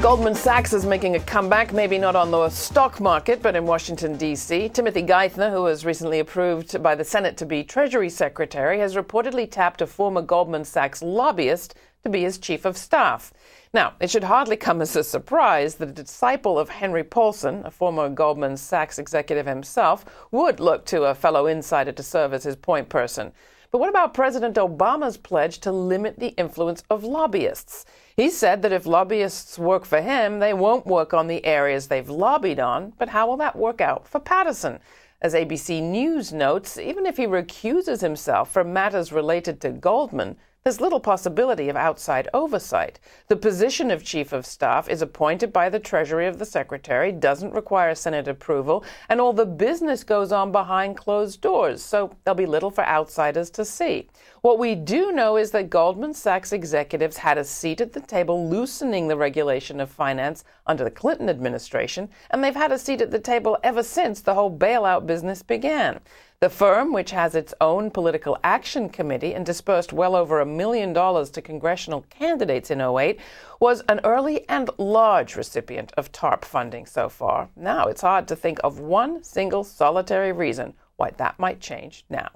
Goldman Sachs is making a comeback, maybe not on the stock market, but in Washington, D.C. Timothy Geithner, who was recently approved by the Senate to be Treasury Secretary, has reportedly tapped a former Goldman Sachs lobbyist to be his chief of staff. Now, it should hardly come as a surprise that a disciple of Henry Paulson, a former Goldman Sachs executive himself, would look to a fellow insider to serve as his point person. But what about President Obama's pledge to limit the influence of lobbyists? He said that if lobbyists work for him, they won't work on the areas they've lobbied on. But how will that work out for Patterson? As ABC News notes, even if he recuses himself from matters related to Goldman, there's little possibility of outside oversight. The position of Chief of Staff is appointed by the Treasury of the Secretary, doesn't require Senate approval, and all the business goes on behind closed doors, so there'll be little for outsiders to see. What we do know is that Goldman Sachs executives had a seat at the table loosening the regulation of finance under the Clinton administration, and they've had a seat at the table ever since the whole bailout business began. The firm, which has its own political action committee and dispersed well over $1 million to congressional candidates in 2008, was an early and large recipient of TARP funding so far. Now it's hard to think of one single solitary reason why that might change now.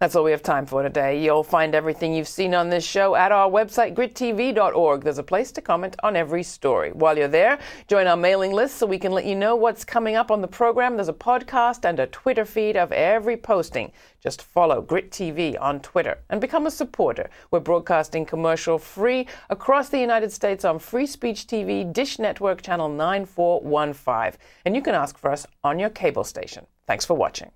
That's all we have time for today. You'll find everything you've seen on this show at our website, GRITtv.org. There's a place to comment on every story. While you're there, join our mailing list so we can let you know what's coming up on the program. There's a podcast and a Twitter feed of every posting. Just follow GRITtv on Twitter and become a supporter. We're broadcasting commercial-free across the United States on Free Speech TV, Dish Network Channel 9415. And you can ask for us on your cable station. Thanks for watching.